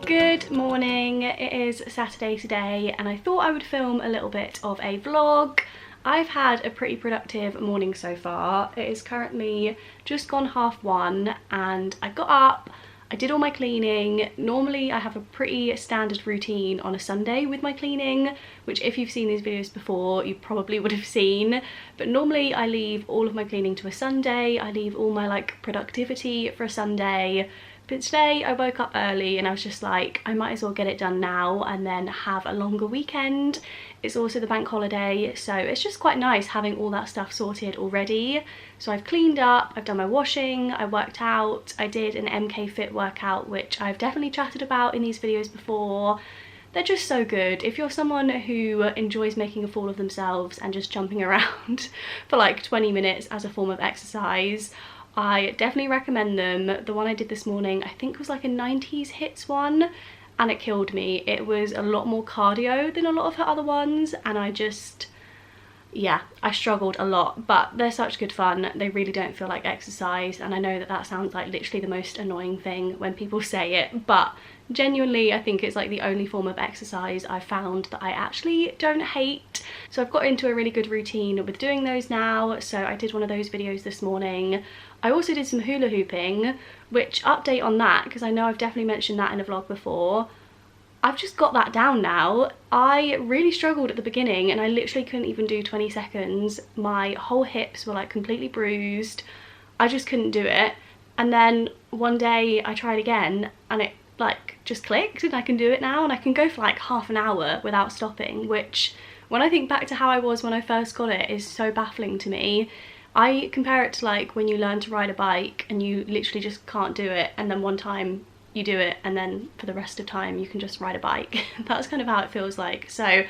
Good morning, it is Saturday today and I thought I would film a little bit of a vlog. I've had a pretty productive morning so far. It is currently just gone 1:30 and I got up, I did all my cleaning. Normally I have a pretty standard routine on a Sunday with my cleaning, which if you've seen these videos before you probably would have seen, but normally I leave all of my cleaning to a Sunday. I leave all my like productivity for a Sunday. But today I woke up early and I was just like, I might as well get it done now and then have a longer weekend. It's also the bank holiday, so it's just quite nice having all that stuff sorted already. So I've cleaned up, I've done my washing, I worked out, I did an MK Fit workout, which I've definitely chatted about in these videos before. They're just so good. If you're someone who enjoys making a fool of themselves and just jumping around for like 20 minutes as a form of exercise, I definitely recommend them. The one I did this morning I think was like a 90s hits one and it killed me. It was a lot more cardio than a lot of her other ones and I struggled a lot, but they're such good fun. They really don't feel like exercise, and I know that that sounds like literally the most annoying thing when people say it, but genuinely I think it's like the only form of exercise I've found that I actually don't hate. So I've got into a really good routine with doing those now. So I did one of those videos this morning. I also did some hula hooping, which update on that, because I know I've definitely mentioned that in a vlog before. I've just got that down now. I really struggled at the beginning and I literally couldn't even do 20 seconds. My whole hips were like completely bruised. I just couldn't do it. And then one day I tried again and it like just clicked and I can do it now, and I can go for like half an hour without stopping, which when I think back to how I was when I first got it is so baffling to me. I compare it to like when you learn to ride a bike and you literally just can't do it, and then one time you do it and then for the rest of time you can just ride a bike. That's kind of how it feels like. So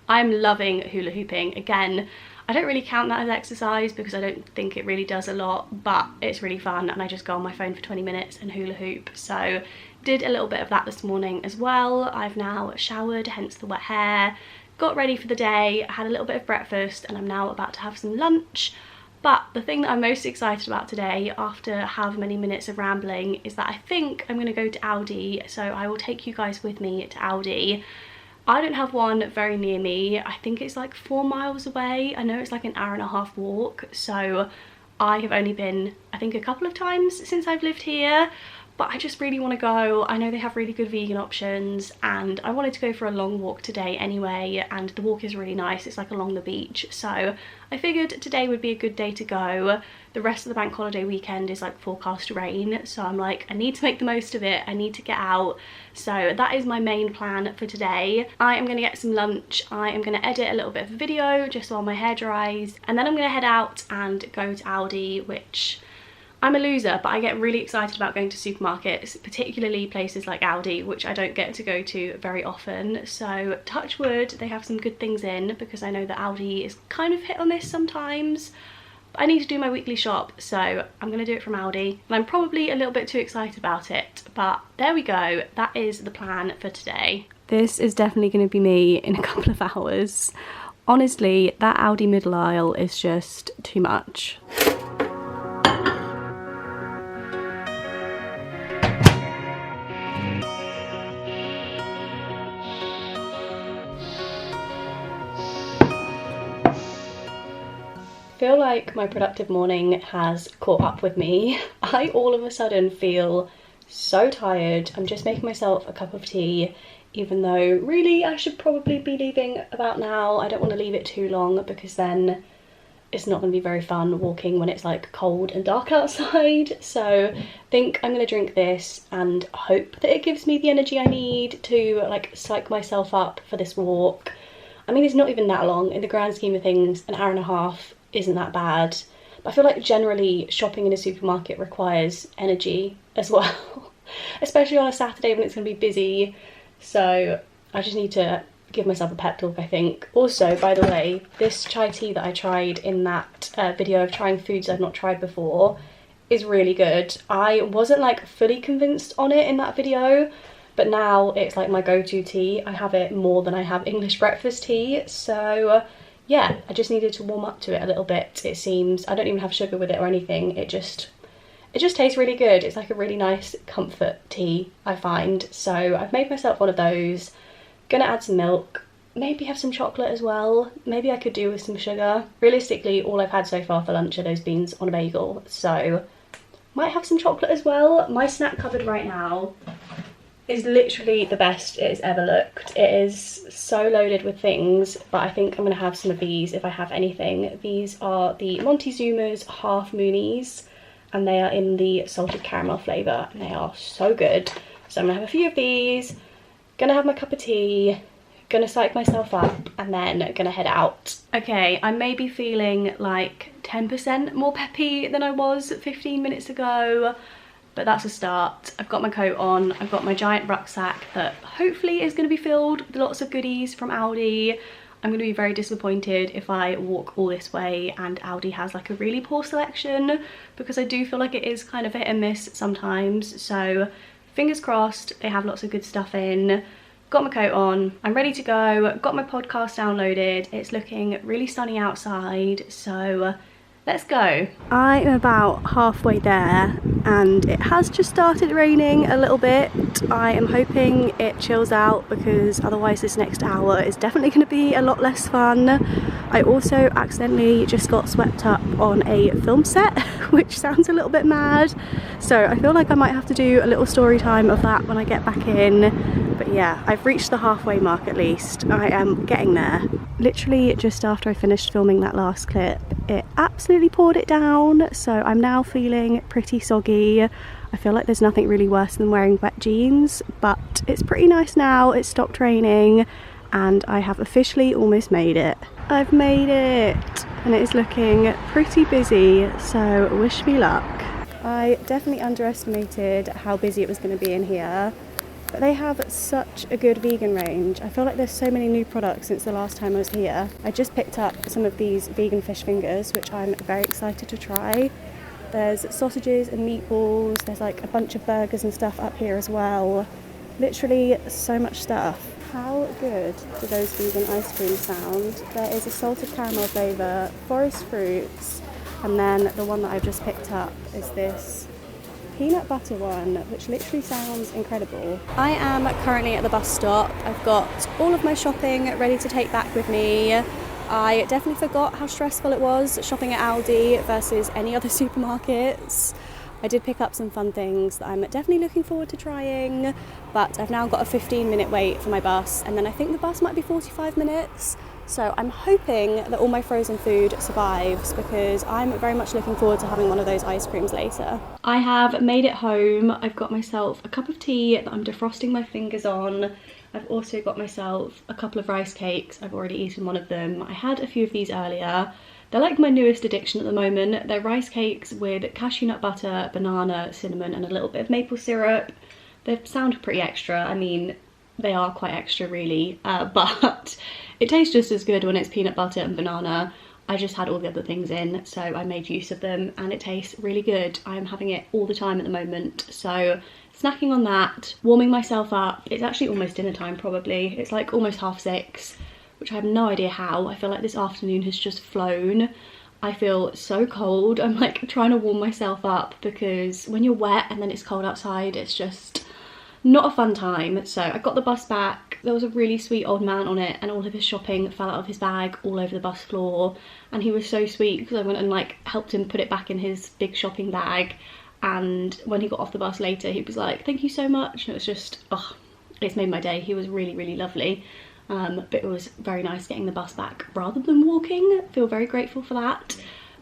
I'm loving hula hooping. Again, I don't really count that as exercise because I don't think it really does a lot, but it's really fun and I just go on my phone for 20 minutes and hula hoop. So did a little bit of that this morning as well. I've now showered, hence the wet hair, got ready for the day, had a little bit of breakfast, and I'm now about to have some lunch. But the thing that I'm most excited about today, after however many minutes of rambling, is that I think I'm going to go to Aldi, so I will take you guys with me to Aldi. I don't have one very near me. I think it's like 4 miles away. I know it's like an hour-and-a-half walk, so I have only been, I think, a couple of times since I've lived here. But I just really want to go. I know they have really good vegan options and I wanted to go for a long walk today anyway, and the walk is really nice. It's like along the beach, so I figured today would be a good day to go. The rest of the bank holiday weekend is like forecast rain, so I'm like, I need to make the most of it. I need to get out. So that is my main plan for today. I am going to get some lunch. I am going to edit a little bit of a video just while my hair dries, and then I'm going to head out and go to Aldi, which I'm a loser, but I get really excited about going to supermarkets, particularly places like Aldi, which I don't get to go to very often. So touch wood, they have some good things in, because I know that Aldi is kind of hit or miss sometimes. But I need to do my weekly shop, so I'm going to do it from Aldi. And I'm probably a little bit too excited about it, but there we go. That is the plan for today. This is definitely going to be me in a couple of hours. Honestly, that Aldi middle aisle is just too much. I feel like my productive morning has caught up with me. I all of a sudden feel so tired. I'm just making myself a cup of tea, even though really I should probably be leaving about now. I don't want to leave it too long because then it's not going to be very fun walking when it's like cold and dark outside. So I think I'm going to drink this and hope that it gives me the energy I need to like psych myself up for this walk. I mean, it's not even that long in the grand scheme of things. An hour and a half isn't that bad, but I feel like generally shopping in a supermarket requires energy as well, especially on a Saturday when it's going to be busy. So I just need to give myself a pep talk, I think. Also, by the way, this chai tea that I tried in that video of trying foods I've not tried before is really good. I wasn't like fully convinced on it in that video, but now it's like my go-to tea. I have it more than I have English breakfast tea, so yeah, I just needed to warm up to it a little bit, it seems. I don't even have sugar with it or anything. It just It just tastes really good. It's like a really nice comfort tea, I find. So I've made myself one of those. Gonna add some milk, maybe have some chocolate as well. Maybe I could do with some sugar. Realistically, all I've had so far for lunch are those beans on a bagel, so might have some chocolate as well. My snack cupboard right now is literally the best it has ever looked. It is so loaded with things, but I think I'm gonna have some of these if I have anything. These are the Montezuma's Half Moonies, and they are in the salted caramel flavour, and they are so good. So I'm gonna have a few of these, gonna have my cup of tea, gonna psych myself up, and then gonna head out. Okay, I may be feeling like 10% more peppy than I was 15 minutes ago, but that's a start. I've got my coat on, I've got my giant rucksack that hopefully is gonna be filled with lots of goodies from Aldi. I'm gonna be very disappointed if I walk all this way and Aldi has like a really poor selection, because I do feel like it is kind of hit and miss sometimes. So fingers crossed they have lots of good stuff in. Got my coat on, I'm ready to go, got my podcast downloaded. It's looking really sunny outside, so let's go. I am about halfway there and it has just started raining a little bit. I am hoping it chills out because otherwise this next hour is definitely going to be a lot less fun. I also accidentally just got swept up on a film set, which sounds a little bit mad. So I feel like I might have to do a little story time of that when I get back in. But yeah, I've reached the halfway mark at least. I am getting there. Literally just after I finished filming that last clip, it absolutely poured it down. So I'm now feeling pretty soggy. I feel like there's nothing really worse than wearing wet jeans, but it's pretty nice now. It's stopped raining and I have officially almost made it. I've made it and it is looking pretty busy, so wish me luck. I definitely underestimated how busy it was going to be in here, but they have such a good vegan range. I feel like there's so many new products since the last time I was here. I just picked up some of these vegan fish fingers, which I'm very excited to try. There's sausages and meatballs, there's like a bunch of burgers and stuff up here as well. Literally so much stuff. How good do those vegan ice creams sound? There is a salted caramel flavour, forest fruits, and then the one that I've just picked up is this peanut butter one, which literally sounds incredible. I am currently at the bus stop. I've got all of my shopping ready to take back with me. I definitely forgot how stressful it was shopping at Aldi versus any other supermarkets. I did pick up some fun things that I'm definitely looking forward to trying, but I've now got a 15-minute wait for my bus, and then I think the bus might be 45 minutes. So I'm hoping that all my frozen food survives, because I'm very much looking forward to having one of those ice creams later. I have made it home. I've got myself a cup of tea that I'm defrosting my fingers on. I've also got myself a couple of rice cakes. I've already eaten one of them. I had a few of these earlier. They're like my newest addiction at the moment. They're rice cakes with cashew nut butter, banana, cinnamon, and a little bit of maple syrup. They sound pretty extra. I mean, they are quite extra really, but it tastes just as good when it's peanut butter and banana. I just had all the other things in, so I made use of them, and it tastes really good. I am having it all the time at the moment, so snacking on that, warming myself up. It's actually almost dinner time probably. It's like almost 6:30, which I have no idea how. I feel like this afternoon has just flown. I feel so cold. I'm like trying to warm myself up, because when you're wet and then it's cold outside, it's just not a fun time. So I got the bus back. There was a really sweet old man on it, and all of his shopping fell out of his bag all over the bus floor, and he was so sweet because I went and like helped him put it back in his big shopping bag. And when he got off the bus later, he was like, thank you so much, and it was just, oh, it's made my day. He was really, really lovely. But it was very nice getting the bus back rather than walking. I feel very grateful for that.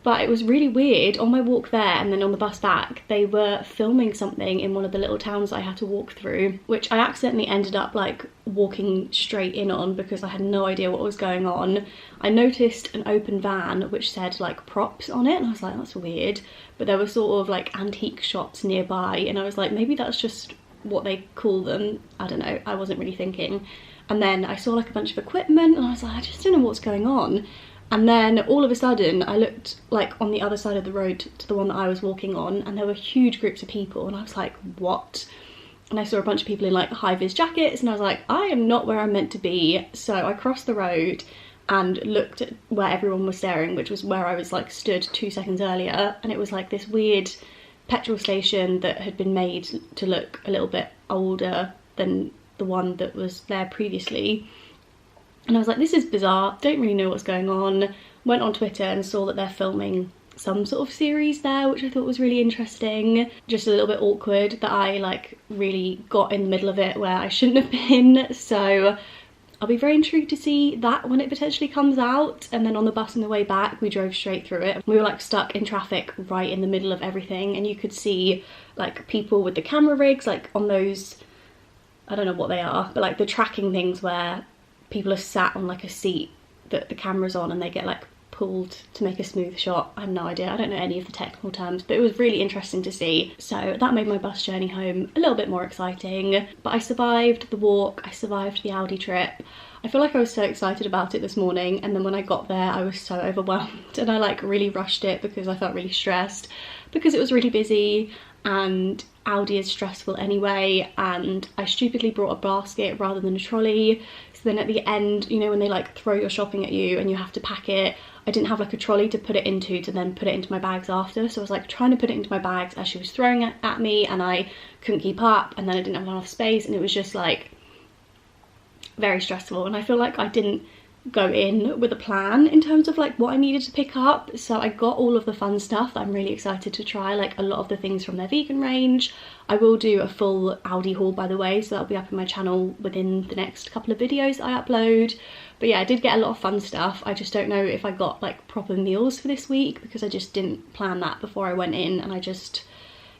But it was really weird, on my walk there and then on the bus back, they were filming something in one of the little towns I had to walk through, which I accidentally ended up like walking straight in on because I had no idea what was going on. I noticed an open van which said like props on it, and I was like, that's weird. But there were sort of like antique shops nearby, and I was like, maybe that's just what they call them. I don't know, I wasn't really thinking. And then I saw like a bunch of equipment, and I was like, I just don't know what's going on. And then all of a sudden I looked like on the other side of the road to the one that I was walking on, and there were huge groups of people, and I was like, what? And I saw a bunch of people in like high-vis jackets, and I was like, I am not where I'm meant to be. So I crossed the road and looked at where everyone was staring, which was where I was like stood 2 seconds earlier, and it was like this weird petrol station that had been made to look a little bit older than the one that was there previously. And I was like, this is bizarre, don't really know what's going on. Went on Twitter and saw that they're filming some sort of series there, which I thought was really interesting. Just a little bit awkward that I like really got in the middle of it where I shouldn't have been. So I'll be very intrigued to see that when it potentially comes out. And then on the bus on the way back, we drove straight through it. We were like stuck in traffic right in the middle of everything, and you could see like people with the camera rigs like on those, I don't know what they are, but like the tracking things where people are sat on like a seat that the camera's on and they get like pulled to make a smooth shot. I have no idea, I don't know any of the technical terms, but it was really interesting to see. So that made my bus journey home a little bit more exciting. But I survived the walk, I survived the Aldi trip. I feel like I was so excited about it this morning, and then when I got there I was so overwhelmed, and I like really rushed it because I felt really stressed because it was really busy, and Aldi is stressful anyway, and I stupidly brought a basket rather than a trolley. So then at the end, you know, when they like throw your shopping at you and you have to pack it, I didn't have like a trolley to put it into to then put it into my bags after. So I was like trying to put it into my bags as she was throwing it at me, and I couldn't keep up, and then I didn't have enough space, and it was just like very stressful. And I feel like I didn't go in with a plan in terms of like what I needed to pick up. So I got all of the fun stuff that I'm really excited to try, like a lot of the things from their vegan range. I will do a full Aldi haul, by the way, so that'll be up on my channel within the next couple of videos that I upload. But yeah, I did get a lot of fun stuff. I just don't know if I got like proper meals for this week because I just didn't plan that before I went in, and I just,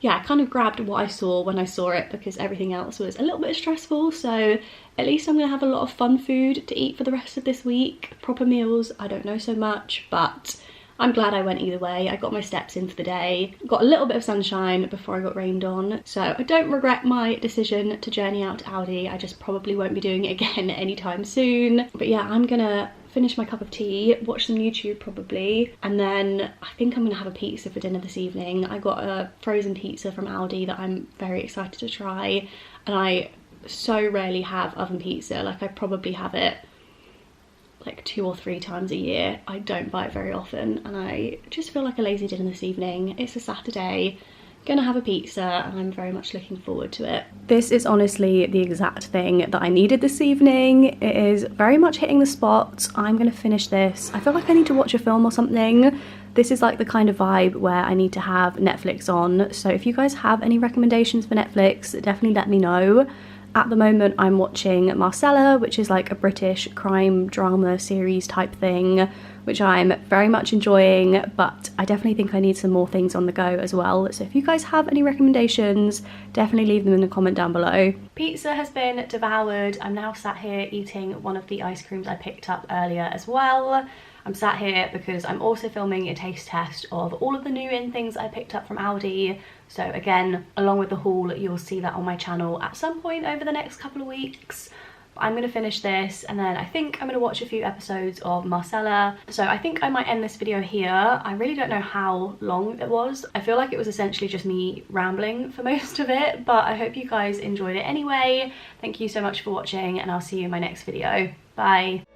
yeah, I kind of grabbed what I saw when I saw it because everything else was a little bit stressful. So at least I'm gonna have a lot of fun food to eat for the rest of this week. Proper meals, I don't know so much, but I'm glad I went either way. I got my steps in for the day, got a little bit of sunshine before I got rained on. So I don't regret my decision to journey out to Aldi. I just probably won't be doing it again anytime soon. But yeah, I'm gonna finish my cup of tea, watch some YouTube probably, and then I think I'm gonna have a pizza for dinner this evening. I got a frozen pizza from Aldi that I'm very excited to try, and I so rarely have oven pizza. Like I probably have it like 2 or 3 times a year. I don't buy it very often, and I just feel like a lazy dinner this evening. It's a Saturday, gonna have a pizza, and I'm very much looking forward to it. This is honestly the exact thing that I needed this evening. It is very much hitting the spot. I'm gonna finish this. I feel like I need to watch a film or something. This is like the kind of vibe where I need to have Netflix on. So if you guys have any recommendations for Netflix, definitely let me know. At the moment I'm watching Marcella, which is like a British crime drama series type thing, which I'm very much enjoying, but I definitely think I need some more things on the go as well. So if you guys have any recommendations, definitely leave them in the comment down below. Pizza has been devoured. I'm now sat here eating one of the ice creams I picked up earlier as well. I'm sat here because I'm also filming a taste test of all of the new in things I picked up from Aldi. So again, along with the haul, you'll see that on my channel at some point over the next couple of weeks. I'm gonna finish this, and then I think I'm gonna watch a few episodes of Marcella. So I think I might end this video here. I really don't know how long it was. I feel like it was essentially just me rambling for most of it, but I hope you guys enjoyed it anyway. Thank you so much for watching, and I'll see you in my next video. Bye.